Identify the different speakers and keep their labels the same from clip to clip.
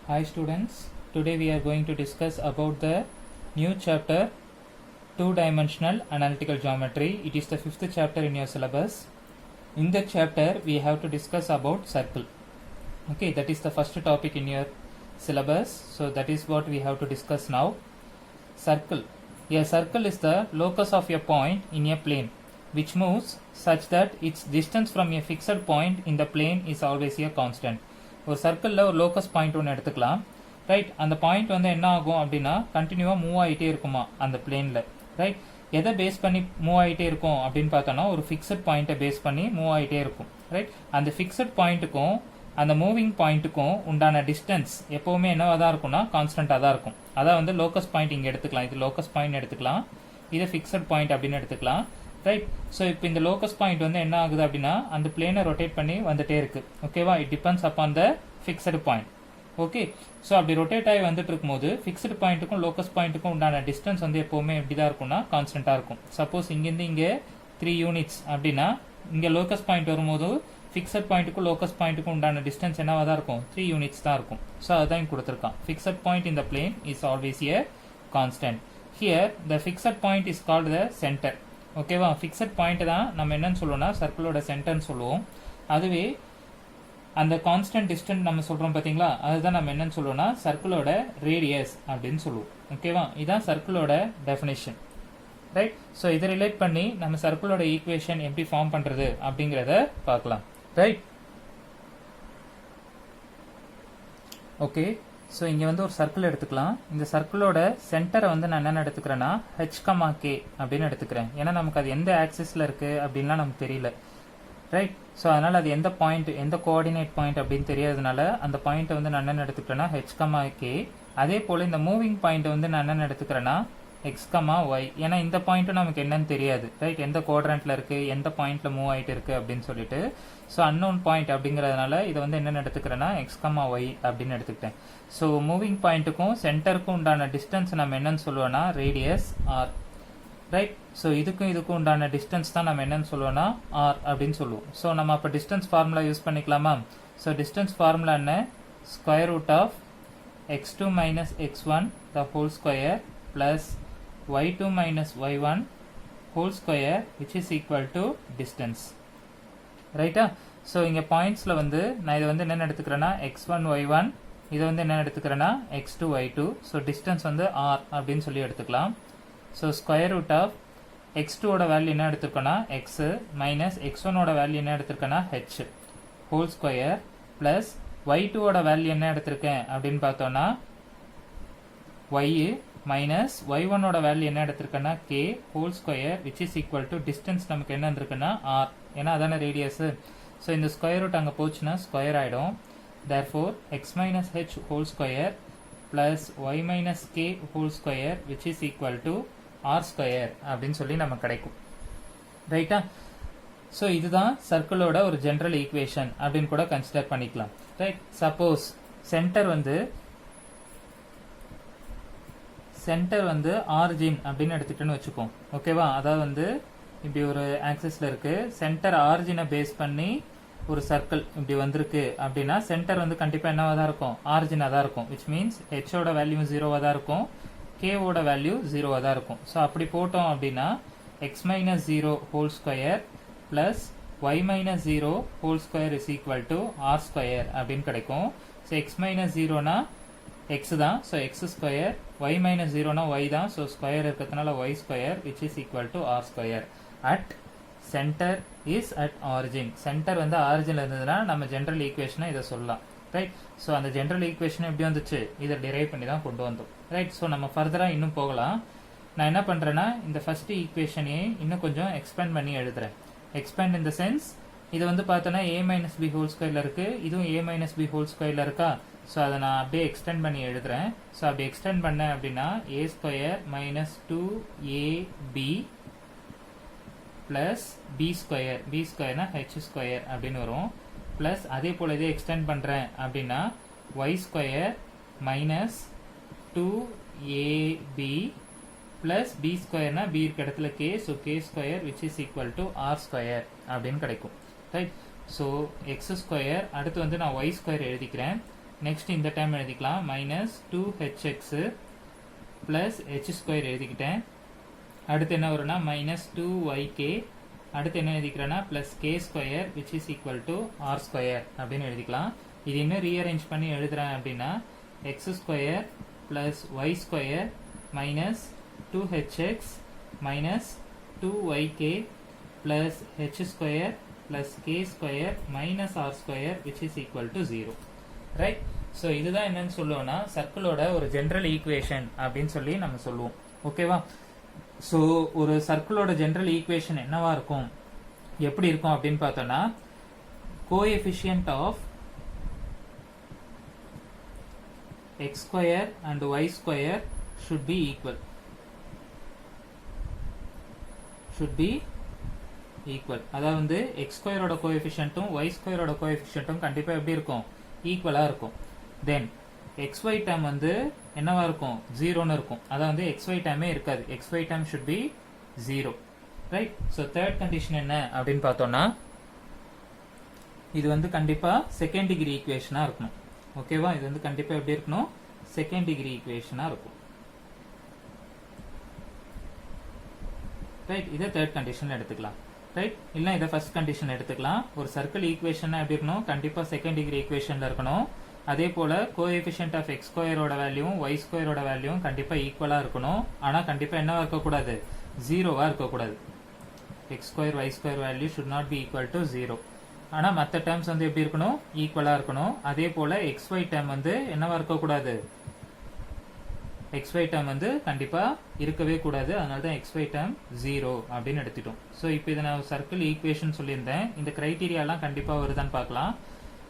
Speaker 1: Hi students, today we are going to discuss about the new chapter two-dimensional analytical geometry. It is the fifth chapter in your syllabus. In the chapter we have to discuss about circle. Okay, that is the first topic in your syllabus, so that is what we have to discuss now. Circle. A circle is the locus of a point in a plane which moves such that its distance from a fixed point in the plane is always a constant. ஒரு சர்க்கிளில் ஒரு locus point ஒன்று எடுத்துக்கலாம், right. அந்த point வந்து என்ன ஆகும் அப்படின்னா கண்டினியூவாக மூவ் ஆகிட்டே இருக்குமா அந்த பிளேனில், ரைட். எதை பேஸ் பண்ணி மூவ் ஆகிட்டே இருக்கும் அப்படின்னு பார்த்தோன்னா ஒரு ஃபிக்ஸட் பாயிண்ட்டை பேஸ் பண்ணி மூவ் ஆகிட்டே இருக்கும், ரைட். அந்த ஃபிக்ஸட் பாயிண்ட்டுக்கும் அந்த மூவிங் பாயிண்ட்டுக்கும் உண்டான டிஸ்டன்ஸ் எப்போவுமே என்னவாக தான் இருக்கும்னா கான்ஸ்டண்ட்டாக தான் இருக்கும். அதான் வந்து லோக்கஸ் பாயிண்ட் இங்கே எடுத்துக்கலாம், இது லோக்கஸ் பாயிண்ட் எடுத்துக்கலாம், இதை ஃபிக்ஸட் பாயிண்ட் அப்படின்னு எடுத்துக்கலாம், ரைட். ஸோ இப்போ இந்த லோக்கஸ் பாயிண்ட் வந்து என்ன ஆகுது அப்படின்னா அந்த பிளேனை ரொட்டேட் பண்ணி வந்துட்டே இருக்கு, ஓகேவா. It depends upon the fixed point, okay. So அப்படி ரொட்டேட் ஆகி வந்துட்டு இருக்கும்போது ஃபிக்ஸடு பாயிண்ட்டுக்கும் லோக்கஸ் பாயிண்ட்டுக்கும் உண்டான டிஸ்டன்ஸ் வந்து எப்போவுமே எப்படி தான் இருக்கும்னா கான்ஸ்டண்ட்டாக இருக்கும். சப்போஸ் இங்கேருந்து இங்கே 3 யூனிட்ஸ் அப்படின்னா இங்கே லோக்கஸ் பாயிண்ட் வரும்போது ஃபிக்ஸட் பாயிண்ட்டுக்கும் லோக்கஸ் பாயிண்ட்டுக்கும் உண்டான டிஸ்டன்ஸ் என்னவாக தான் இருக்கும், 3 யூனிட்ஸ் தான் இருக்கும். ஸோ அதுதான் கொடுத்துருக்கான். Fixed point in the plane is always a constant. Here the fixed point is called the centre, ஓகேவா. ஃபிக்ஸட் பாயிண்ட் தான் நம்ம என்னன்னு சொல்லுவோம்னா சர்க்கிளோட சென்டர்னு சொல்லுவோம். அதுவே அந்த கான்ஸ்டன்ட் டிஸ்டன்ஸ் நம்ம சொல்கிறோம் பார்த்தீங்களா, அதுதான் நம்ம என்னன்னு சொல்லுவோம்னா சர்க்கிளோட ரேடியஸ் அப்படின்னு சொல்லுவோம், ஓகேவா. இதுதான் சர்க்கிளோட டெஃபினேஷன், ரைட். ஸோ இதை ரிலேட் பண்ணி நம்ம சர்க்கிளோட ஈக்குவேஷன் எப்படி ஃபார்ம் பண்ணுறது அப்படிங்கிறத பார்க்கலாம், ரைட். ஓகே, ஸோ இங்கே வந்து ஒரு சர்க்கிள் எடுத்துக்கலாம். இந்த சர்க்கிளோட சென்டரை வந்து நான் என்ன எடுத்துக்கிறேன்னா h,k அப்படின்னு எடுத்துக்கிறேன். ஏன்னா நமக்கு அது எந்த ஆக்சிஸில் இருக்குது அப்படின்லாம் நமக்கு தெரியல, ரைட். ஸோ அதனால் அது எந்த பாயிண்ட் எந்த கோஆர்டினேட் பாயிண்ட் அப்படின்னு தெரியாததுனால அந்த பாயிண்ட்டை வந்து நான் என்ன எடுத்துக்கிறேன்னா h,k. அதே போல் இந்த மூவிங் பாயிண்ட்டை வந்து நான் என்ன எடுத்துக்கிறேன்னா x,y. ஏன்னா இந்த பாயிண்ட்டும் நமக்கு என்னன்னு தெரியாது, ரைட். எந்த குவாட்ரண்ட்ல இருக்கு, எந்த பாயிண்ட்ல மூவ் ஆகிட்டு இருக்கு அப்படின்னு சொல்லிட்டு. ஸோ அன்னோன் பாயிண்ட் அப்படிங்கிறதுனால இதை வந்து என்னென்னு எடுத்துக்கிறேன்னா x,y அப்படின்னு எடுத்துக்கிட்டேன். ஸோ மூவிங் பாயிண்ட்டுக்கும் சென்டருக்கும் உண்டான டிஸ்டன்ஸ் நம்ம என்னன்னு சொல்லுவோம்னா ரேடியஸ் r, ரைட். ஸோ இதுக்கும் உண்டான டிஸ்டன்ஸ் தான் நம்ம என்னன்னு சொல்லுவோம்னா r அப்படின்னு சொல்லுவோம். ஸோ நம்ம அப்போ டிஸ்டன்ஸ் ஃபார்முலா யூஸ் பண்ணிக்கலாமா. ஸோ டிஸ்டன்ஸ் ஃபார்முலா என்ன, square root of x2 minus x1 the whole square plus y2 minus y1 whole square which is equal to distance, ரைட்டா. ஸோ இங்கே பாயிண்ட்ஸில் வந்து நான் இதை வந்து என்ன எடுத்துக்கிறேன்னா x1 y1, இதை வந்து என்ன எடுத்துக்கிறேன்னா x2 y2. ஸோ டிஸ்டன்ஸ் வந்து r அப்படின்னு சொல்லி எடுத்துக்கலாம். ஸோ ஸ்கொயர் ரூட் ஆஃப் x2ஓட வேல்யூ என்ன எடுத்துருக்கோன்னா x மைனஸ் x1ஓட வேல்யூ என்ன எடுத்திருக்கேன்னா h ஹோல் ஸ்கொயர் ப்ளஸ் y2ஓட வேல்யூ என்ன எடுத்திருக்கேன் அப்படின்னு பார்த்தோன்னா y மைனஸ் y1ஓட வேல்யூ என்ன எடுத்திருக்கேன்னா k whole square which is equal to distance நமக்கு என்ன இருக்குன்னா r, ஏன்னா அதான ரேடியஸு. ஸோ இந்த ஸ்கொயர் ரூட் அங்கே போச்சுன்னா ஸ்கொயர் ஆகிடும். Therefore x minus h whole square plus y minus k whole square which is equal to r square அப்படின்னு சொல்லி நமக்கு கிடைக்கும், ரைட்டா. ஸோ இதுதான் சர்க்கிளோட ஒரு ஜென்ரல் ஈக்குவேஷன் அப்படின்னு கூட கன்சிடர் பண்ணிக்கலாம், ரைட். சப்போஸ் சென்டர் வந்து ஆரிஜின் அப்படின்னு எடுத்துக்கிட்டோன்னு வச்சுப்போம், ஓகேவா. அதாவது வந்து இப்படி ஒரு ஆக்சிஸில் இருக்குது, சென்டர் ஆரிஜினை பேஸ் பண்ணி ஒரு சர்க்கிள் இப்படி வந்திருக்கு அப்படின்னா சென்டர் வந்து கண்டிப்பாக என்னவாக தான் இருக்கும், ஆரிஜினாக தான் இருக்கும். விச் மீன்ஸ் ஹெச்சோட வேல்யூ 0வாக தான் இருக்கும், கேவோட வேல்யூ 0வாக தான் இருக்கும். ஸோ அப்படி போட்டோம் அப்படின்னா x minus 0 whole square plus y minus 0 whole square is equal to r square அப்படின்னு கிடைக்கும். ஸோ எக்ஸ் மைனஸ் 0னா x தான், so x square, y minus 0னா y தான், ஸோ ஸ்கொயர் இருக்கிறதுனால y square which is equal to r square. At centre is at origin. Centre வந்து ஆரிஜினில் இருந்ததுன்னா நம்ம ஜென்ரல் ஈக்குவேஷனை இதை சொல்லலாம், ரைட். ஸோ அந்த ஜென்ரல் ஈக்குவேஷன் எப்படி வந்துச்சு, இதை டிரைவ் பண்ணி தான் கொண்டு வந்தோம், ரைட். ஸோ நம்ம ஃபர்தராக இன்னும் போகலாம். நான் என்ன பண்ணுறேன்னா இந்த ஃபர்ஸ்ட் ஈக்குவேஷனையே இன்னும் கொஞ்சம் எக்ஸ்பேண்ட் பண்ணி எழுதுறேன். எக்ஸ்பேண்ட் இன் த சென்ஸ் இது வந்து பார்த்தோன்னா a மைனஸ் பி ஹோல் ஸ்கொயரில் இருக்குது, இதுவும் a மைனஸ் பி ஹோல் ஸ்கொயரில் இருக்கா. ஸோ அதை நான் அப்படியே எக்ஸ்டெண்ட் பண்ணி எழுதுறேன். ஸோ அப்படி எக்ஸ்டெண்ட் பண்ணேன் அப்படின்னா a square minus 2ab plus b ஸ்கொயர்னா ஹெச் ஸ்கொயர் அப்படின்னு வரும். ப்ளஸ் அதே போல் இதே எக்ஸ்டெண்ட் பண்ணுறேன் அப்படின்னா y square minus 2ab plus b ஸ்கொயர்னா பி இருக்க இடத்துல k, so k square which is equal to r square அப்படின்னு கிடைக்கும், ரைட். ஸோ எக்ஸ் ஸ்கொயர் அடுத்து வந்து நான் ஒய் ஸ்கொயர் எழுதிக்கிறேன். நெக்ஸ்ட் இந்த டைம் எழுதிக்கலாம் minus 2hx plus h square எழுதிக்கிட்டேன். அடுத்து என்ன வரும்னா மைனஸ் 2yk, அடுத்து என்ன எழுதிக்கிறேன்னா plus k square which is equal to r square அப்படின்னு எழுதிக்கலாம். இது இன்னும் ரீஅரேஞ்ச் பண்ணி எழுதுறேன் அப்படின்னா x square plus y square minus 2hx minus 2yk plus h square plus k square minus r square which is equal to 0. Right. So இதுதான் என்னன்னு சொல்லுவோம்னா சர்க்கிளோட ஒரு ஜென்ரல் ஈக்குவேஷன் அப்படின்னு சொல்லி நம்ம சொல்லுவோம். ஓகேவா? ஸோ ஒரு சர்க்கிளோட ஜென்ரல் ஈக்குவேஷன் என்னவா இருக்கும், எப்படி இருக்கும் அப்படின்னு பார்த்தோம்னா coefficient of x square and y square should be equal. அதாவது வந்து x square ஓட கோஎஃபிஷியன்ட்டும் y square ஓட கோஎஃபிஷியன்ட்டும் கண்டிப்பா எப்படி இருக்கும், ஈக்குவலா இருக்கும். தென் xy டேர்ம் வந்து என்னவா இருக்கும், 0ன்னு இருக்கும். அதாவது வந்து xy டேர்மே இருக்காது. xy term should be 0. Right. So third condition என்ன அப்படின்னு பார்த்தோம்னா இது வந்து கண்டிப்பா செகண்ட் டிகிரி ஈக்குவேஷனா இருக்கணும். ஓகேவா? இது வந்து கண்டிப்பா எப்படி இருக்கணும், செகண்ட் டிகிரி ஈக்குவேஷனா இருக்கும். ரைட். இதை தேர்ட் கண்டிஷன் எடுத்துக்கலாம். ரைட். இல்ல இதை ஃபர்ஸ்ட் கண்டிஷன் எடுத்துக்கலாம். ஒரு சர்க்கிள் ஈக்குவேஷன் எப்படி இருக்கணும், கண்டிப்பா செகண்ட் டிகிரி ஈக்குவேஷன்ல இருக்கணும். அதே போல கோஎஃபிஷியன்ட் ஆஃப் எக்ஸ் ஸ்கொயரோட வேல்யூவும் ஒய் ஸ்கொயரோட வேல்யூவும் கண்டிப்பா ஈக்குவலா இருக்கணும். ஆனா கண்டிப்பா என்னவா இருக்கக்கூடாது, 0வா இருக்கக்கூடாது. X square y square value should not be equal to 0. ஆனா மற்ற டேர்ம்ஸ் வந்து எப்படி இருக்கணும், ஈக்குவலா இருக்கணும். அதே போல xy டேர்ம் வந்து என்னவா இருக்கக்கூடாது, xy டேர்ம் வந்து கண்டிப்பா இருக்கவே கூடாது. அதனால தான் xy டேர்ம் 0 அப்படின்னு எடுத்துட்டோம். ஸோ இப்போ இதை நான் சர்க்கிள் ஈக்குவேஷன் சொல்லியிருந்தேன். இந்த கிரைட்டீரியாலாம் கண்டிப்பா வருதான்னு பார்க்கலாம்.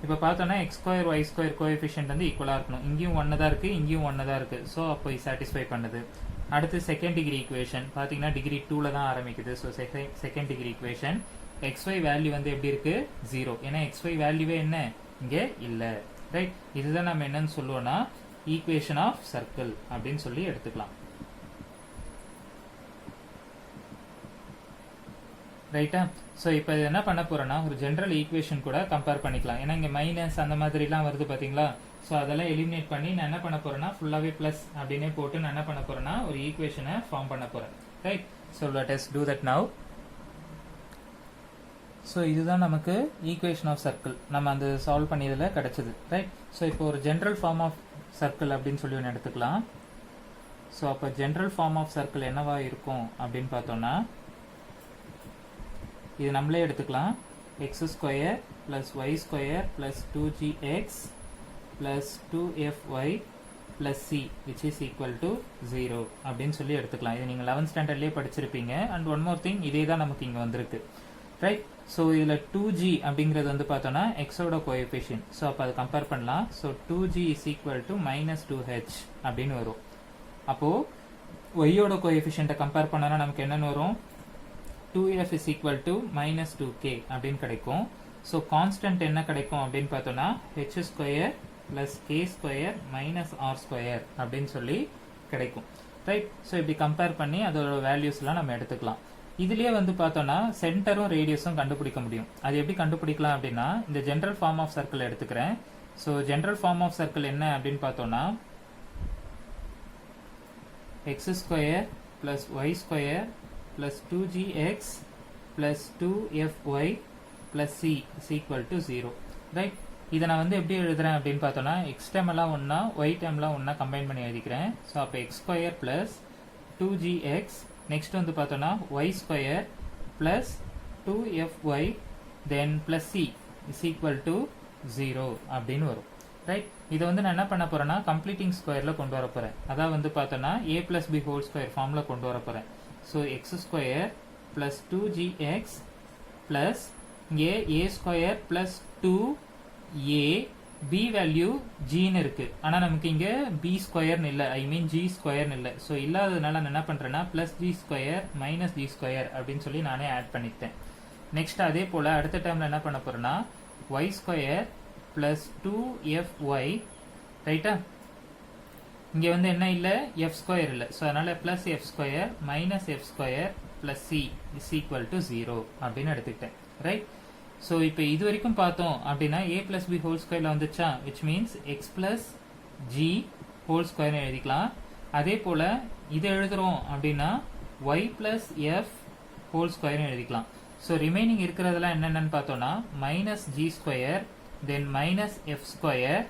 Speaker 1: இப்போ பார்த்தோன்னா x square y square coefficient வந்து ஈக்குவலா இருக்கணும். இங்கேயும் 1 தான் இருக்கு, இங்கேயும் 1 தான் இருக்கு. ஸோ அப்போ சாட்டிஸ்ஃபை பண்ணுது. அடுத்து செகண்ட் டிகிரி ஈக்குவேஷன் பார்த்தீங்கன்னா டிகிரி 2ல தான் ஆரம்பிக்குது. So second degree equation xy value வந்து எப்படி இருக்கு, 0. ஏன்னா xy வேல்யூவே என்ன, இங்க இல்ல. ரைட். இதுதான் நம்ம என்னன்னு சொல்லுவோம்னா ஈக்குவேஷன் ஆஃப் சர்க்கிள் அப்படின்னு சொல்லி எடுத்துக்கலாம். ரைட்டா? ஸோ இப்போ இது என்ன பண்ண போறோம்னா ஒரு ஜென்ரல் ஈக்குவேஷன் கூட கம்பேர் பண்ணிக்கலாம். ஏன்னா இங்க மைனஸ் அந்த மாதிரிலாம் வருது பாத்தீங்களா? ஸோ அதெல்லாம் எலிமினேட் பண்ணி நான் என்ன பண்ண போறேன்னா ஃபுல்லாவே பிளஸ் அப்படின்னே போட்டு நான் என்ன பண்ண போறேன்னா ஒரு ஈக்குவேஷனை ஃபார்ம் பண்ண போறேன். Right. So let us do that now. So இதுதான் நமக்கு ஈக்குவேஷன் ஆஃப் சர்க்கிள் நம்ம அந்த சால்வ் பண்ணியதில் கிடைச்சது. ரைட். ஸோ இப்போ ஒரு ஜென்ரல் ஃபார்ம் ஆஃப் சர்க்கிள் அப்படின்னு சொல்லி ஒன்று எடுத்துக்கலாம். ஸோ அப்போ ஜென்ரல் ஃபார்ம் ஆஃப் சர்க்கிள் என்னவா இருக்கும் அப்படின்னு பார்த்தோம்னா இது நம்மளே எடுத்துக்கலாம். X square plus y square plus 2gx plus 2fy plus c which is equal to 0 அப்படின்னு சொல்லி எடுத்துக்கலாம். இது நீங்கள் 11th ஸ்டாண்டர்ட்லேயே படிச்சிருப்பீங்க. அண்ட் ஒன் மோர் திங், இதே தான் நமக்கு இங்கே வந்திருக்கு. ரைட். ஸோ இதில் 2g அப்படிங்கிறது வந்து பார்த்தோன்னா எக்ஸோட கோஎஃபிஷியன்ட். ஸோ அப்போ அதை கம்பேர் பண்ணலாம். So 2g is equal to minus 2h அப்படின்னு வரும். அப்போது ஒய்யோட கோஎஃபிஷியன்ட்டை கம்பேர் பண்ணோன்னா நமக்கு என்னென்னு வரும், 2f is equal to minus 2k அப்படின்னு கிடைக்கும். ஸோ கான்ஸ்டன்ட் என்ன கிடைக்கும் அப்படின்னு பார்த்தோன்னா h square plus k square minus r square அப்படின்னு சொல்லி கிடைக்கும். ரைட். ஸோ இப்படி கம்பேர் பண்ணி அதோட வேல்யூஸ்லாம் நம்ம எடுத்துக்கலாம். இதுலயே வந்து பார்த்தோம்னா சென்டரும் ரேடியஸும் கண்டுபிடிக்க முடியும். அது எப்படி கண்டுபிடிக்கலாம் அப்படின்னா இந்த ஜென்ரல் ஃபார்ம் ஆஃப் சர்க்கிள் எடுத்துக்கிறேன். So general form of circle என்ன அப்படின்னு பார்த்தோம்னா x square plus y square plus 2gx plus 2fy plus c is equal to 0. Right. இதை நான் வந்து எப்படி எழுதுறேன் அப்படின்னு பார்த்தோம்னா எக்ஸ் டேம் எல்லாம் ஒன்னா ஒய் டேம்லாம் ஒன்னா கம்பைன் பண்ணி எழுதிக்கிறேன். ஸோ அப்போ X square plus 2gx next வந்து பார்த்தோம்னா y square plus 2fy then plus c is equal to 0 அப்படின்னு வரும். ரைட். இதை வந்து நான் என்ன பண்ண போறேன்னா கம்ப்ளீட்டிங் ஸ்கொயர்ல கொண்டு வர போறேன். அதாவது வந்து பார்த்தோம்னா a plus b whole square ஃபார்ம்ல கொண்டு வர போறேன். So x square plus 2gx plus இங்கே a square plus 2a b value ஜின்னு இருக்கு. ஆனா நமக்கு இங்க b ஸ்கொயர்னு இல்லை, ஐ மீன் g ஸ்கொயர்னு இல்லை. ஸோ இல்லாததுனால நான் என்ன பண்றேன்னா plus g square minus g square அப்படின்னு சொல்லி நானே ஆட் பண்ணிட்டேன். நெக்ஸ்ட் அதே போல அடுத்த டைம்ல என்ன பண்ண போறேன்னா y ஸ்கொயர் பிளஸ் 2fy. ரைட்டா? இங்க வந்து என்ன இல்ல, f ஸ்கொயர் இல்லை. ஸோ அதனால plus f square minus f square plus c is equal to 0 அப்படின்னு எடுத்துக்கிட்டேன். ரைட். ஸோ இப்போ இது வரைக்கும் பார்த்தோம் அப்படின்னா a plus b ஹோல் ஸ்கொயரில் வந்துச்சா, which means x plus g whole ஸ்கொயர்னு எழுதிக்கலாம். அதே போல் இது எழுதுகிறோம் அப்படின்னா y plus f ஹோல் ஸ்கொயர்னு எழுதிக்கலாம். ஸோ ரிமைனிங் இருக்கிறதெல்லாம் என்னென்னு பார்த்தோம்னா minus G square, then minus F square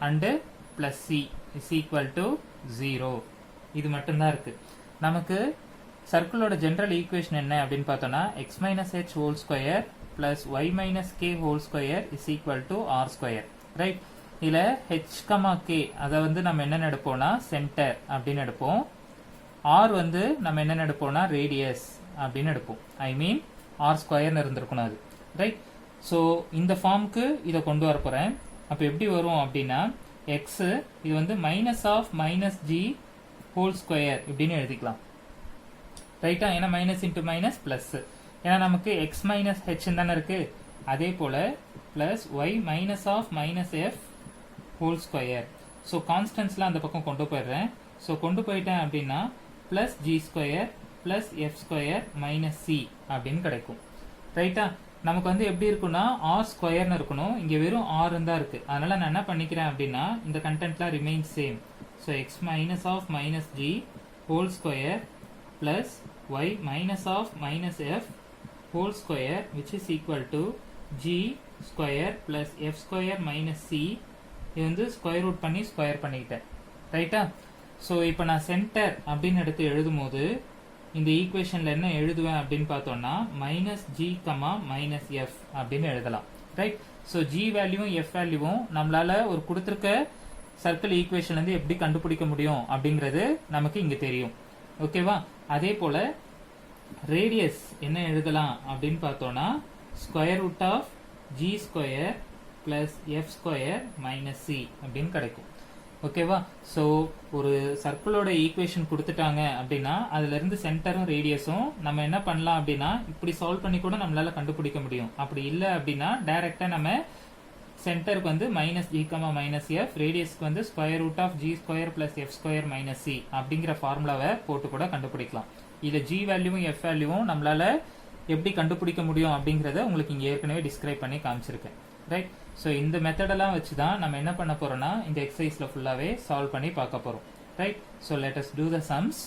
Speaker 1: and plus c is equal to 0. இது மட்டும்தான் இருக்கு. நமக்கு சர்க்கிளோட ஜென்ரல் ஈக்குவேஷன் என்ன அப்படின்னு பார்த்தோம்னா x minus h whole square plus y minus k whole square is equal to r square. Right, இதில் h comma k அதை வந்து நம்ம என்ன எடுப்போம்னா சென்டர் அப்படின்னு எடுப்போம். ஆர் வந்து நம்ம என்ன எடுப்போம்னா ரேடியஸ் அப்படின்னு எடுப்போம். ஐ மீன் ஆர் ஸ்கொயர்னு இருந்திருக்கணும் அது. ரைட், ஸோ இந்த ஃபார்முக்கு இதை கொண்டு வர போகிறேன். அப்போ எப்படி வரும் அப்படின்னா எக்ஸு இது வந்து minus of minus g whole square இப்படின்னு எழுதிக்கலாம். ரைட்டா, ஏன்னா மைனஸ் இன்ட்டு மைனஸ் ப்ளஸ், ஏன்னா நமக்கு எக்ஸ் மைனஸ் ஹெச் தானே இருக்கு. அதே போல் plus y minus of minus f whole square. So கான்ஸ்டன்ஸ்லாம் அந்த பக்கம் கொண்டு போயிடுறேன். ஸோ கொண்டு போயிட்டேன் அப்படின்னா plus g square plus f square minus c அப்படின்னு கிடைக்கும். ரைட்டா, நமக்கு வந்து எப்படி இருக்குன்னா ஆர் ஸ்கொயர்னு இருக்கணும். இங்கே வெறும் ஆர் தான் இருக்கு. அதனால நான் என்ன பண்ணிக்கிறேன் அப்படின்னா இந்த கண்டென்ட்லாம் remain same. So x minus of minus g whole square plus y minus of minus f whole square which is equal to g square plus f square minus c. இது வந்து ஸ்கொயர் ரூட் பண்ணி square பண்ணிக்கிட்டேன். ரைட்டா, so இப்போ நான் centre அப்படின்னு எடுத்து எழுதும் போது இந்த ஈக்குவேஷன்ல என்ன எழுதுவேன் அப்படின்னு பார்த்தோம்னா minus g comma minus F அப்படின்னு எழுதலாம். ரைட், ஸோ ஜி வேல்யூவும் எஃப் வேல்யூவும் நம்மளால ஒரு கொடுத்துருக்க சர்க்கிள் ஈக்குவேஷன்ல இருந்து எப்படி கண்டுபிடிக்க முடியும் அப்படிங்கிறது நமக்கு இங்க தெரியும். ஓகேவா, அதே போல ரேடியஸ் என்ன எழுதலாம் அப்படின்னு பார்த்தோம்னா square root of g square plus f square minus c அப்படின்னு கிடைக்கும். ஓகேவா, ஸோ ஒரு சர்க்கிளோட ஈக்குவேஷன் கொடுத்துட்டாங்க அப்படின்னா அதுல இருந்து சென்டரும் ரேடியஸும் நம்ம என்ன பண்ணலாம் அப்படின்னா இப்படி சால்வ் பண்ணி கூட நம்மளால கண்டுபிடிக்க முடியும். அப்படி இல்லை அப்படின்னா டைரக்டா நம்ம சென்டருக்கு வந்து minus g comma minus f, ரேடியஸ்க்கு வந்து square root of g square plus f square minus c அப்படிங்கிற ஃபார்முலாவை போட்டு கூட கண்டுபிடிக்கலாம். இதில் ஜி வேல்யூவும் எஃப் வேல்யூவும் நம்மளால எப்படி கண்டுபிடிக்க முடியும் அப்படிங்கிறத உங்களுக்கு இங்கே ஏற்கனவே டிஸ்கிரைப் பண்ணி காமிச்சிருக்கேன். ரைட், ஸோ இந்த மெத்தடெல்லாம் வச்சு தான் நம்ம என்ன பண்ண போறோம்னா இந்த எக்ஸசைஸ்ல ஃபுல்லாவே சால்வ் பண்ணி பார்க்க போறோம். Right, so let us do the sums.